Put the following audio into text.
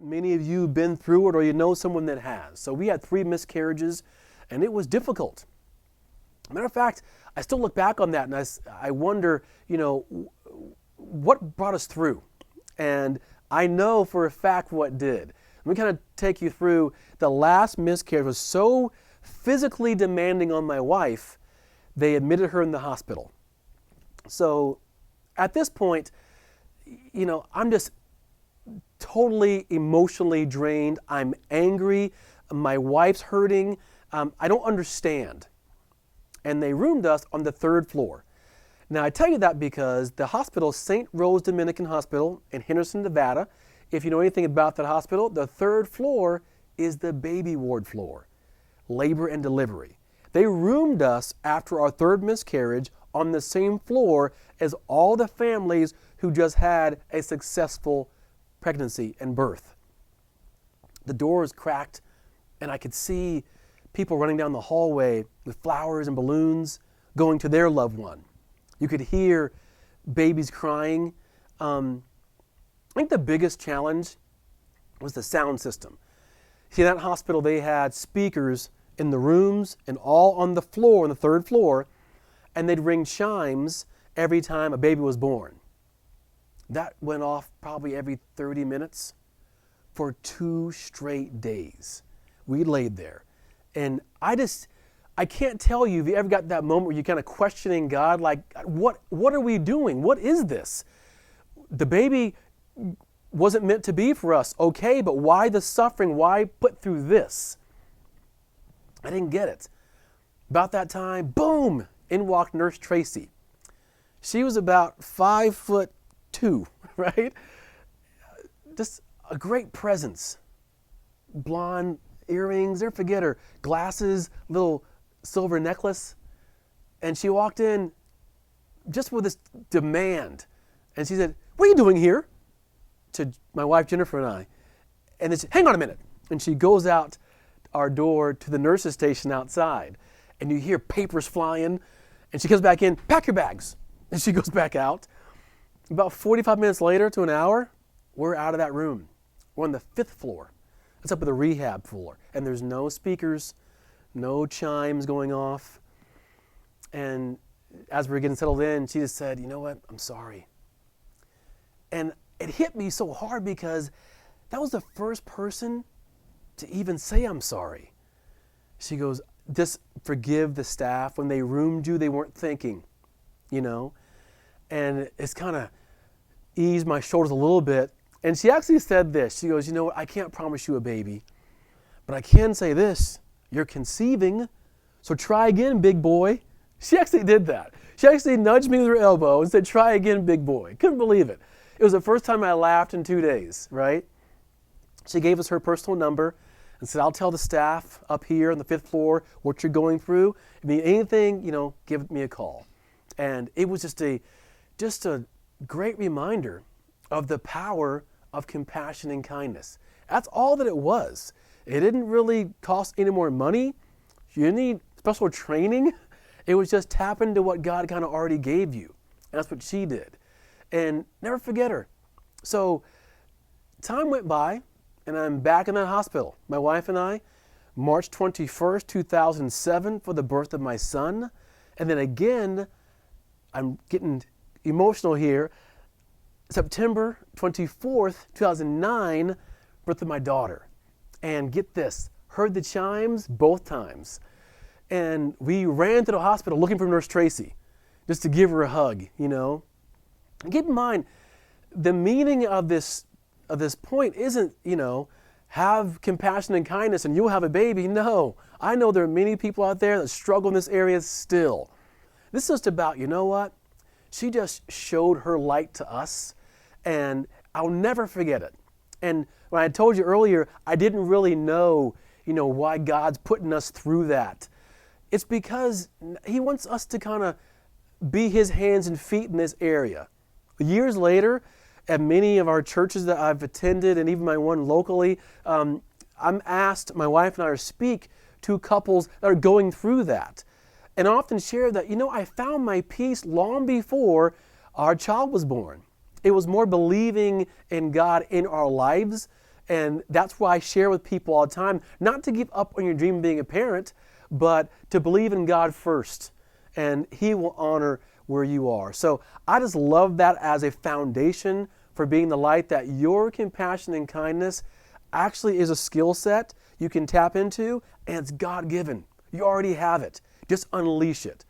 Many of you have been through it or you know someone that has. So we had 3 miscarriages and it was difficult. Matter of fact, I still look back on that and I wonder, what brought us through? And I know for a fact what did. Let me kind of take you through. The last miscarriage was so physically demanding on my wife, they admitted her in the hospital. So at this point, I'm just totally emotionally drained. I'm angry. My wife's hurting. I don't understand. And they roomed us on the 3rd floor. Now, I tell you that because the hospital, St. Rose Dominican Hospital in Henderson, Nevada, if you know anything about that hospital, the 3rd floor is the baby ward floor, labor and delivery. They roomed us after our 3rd miscarriage on the same floor as all the families who just had a successful pregnancy and birth. The doors cracked and I could see people running down the hallway with flowers and balloons going to their loved one. You could hear babies crying. I think the biggest challenge was the sound system. See, in that hospital, they had speakers in the rooms and all on the floor, on the 3rd floor, and they'd ring chimes every time a baby was born. That went off probably every 30 minutes for 2 straight days. We laid there. And I can't tell you if you ever got that moment where you're kind of questioning God, like, what are we doing? What is this? The baby wasn't meant to be for us, okay, but why the suffering? Why put through this? I didn't get it. About that time, boom, in walked Nurse Tracy. She was about 5'2", right? Just a great presence. Blonde earrings, never forget her, glasses, little silver necklace. And she walked in just with this demand. And she said, "What are you doing here?" To my wife Jennifer and I. And then she, "Hang on a minute." And she goes out our door to the nurse's station outside. And you hear papers flying. And she comes back in, "Pack your bags." And she goes back out. About 45 minutes later to an hour, we're out of that room. We're on the 5th floor. It's up at the rehab floor. And there's no speakers, no chimes going off. And as we were getting settled in, she just said, "You know what? I'm sorry." And it hit me so hard because that was the first person to even say I'm sorry. She goes, "Just forgive the staff. When they roomed you, they weren't thinking, And it's kind of eased my shoulders a little bit. And she actually said this. She goes, "You know what? I can't promise you a baby, but I can say this. You're conceiving, so try again, big boy." She actually did that. She actually nudged me with her elbow and said, "Try again, big boy." Couldn't believe it. It was the first time I laughed in 2 days, right? She gave us her personal number and said, "I'll tell the staff up here on the 5th floor what you're going through. If you need anything, give me a call." And it was just a great reminder of the power of compassion and kindness. That's all that it was. It didn't really cost any more money. You didn't need special training. It was just tap into what God kind of already gave you. And that's what she did. And never forget her. So time went by, and I'm back in that hospital. My wife and I, March 21st, 2007, for the birth of my son. And then again, I'm getting emotional here, September 24th, 2009, birth of my daughter. And get this, heard the chimes both times. And we ran to the hospital looking for Nurse Tracy, just to give her a hug, And keep in mind, the meaning of this point isn't, have compassion and kindness and you'll have a baby. No, I know there are many people out there that struggle in this area still. This is just about, you know what? She just showed her light to us, and I'll never forget it. And when I told you earlier, I didn't really know, why God's putting us through that. It's because He wants us to kind of be His hands and feet in this area. Years later, at many of our churches that I've attended, and even my one locally, I'm asked, my wife and I, to speak to couples that are going through that. And I often share that, I found my peace long before our child was born. It was more believing in God in our lives And that's why I share with people all the time, not to give up on your dream of being a parent, but to believe in God first, and He will honor where you are. So I just love that as a foundation for being the light, that your compassion and kindness actually is a skill set you can tap into, and it's God-given. You already have it. Just unleash it.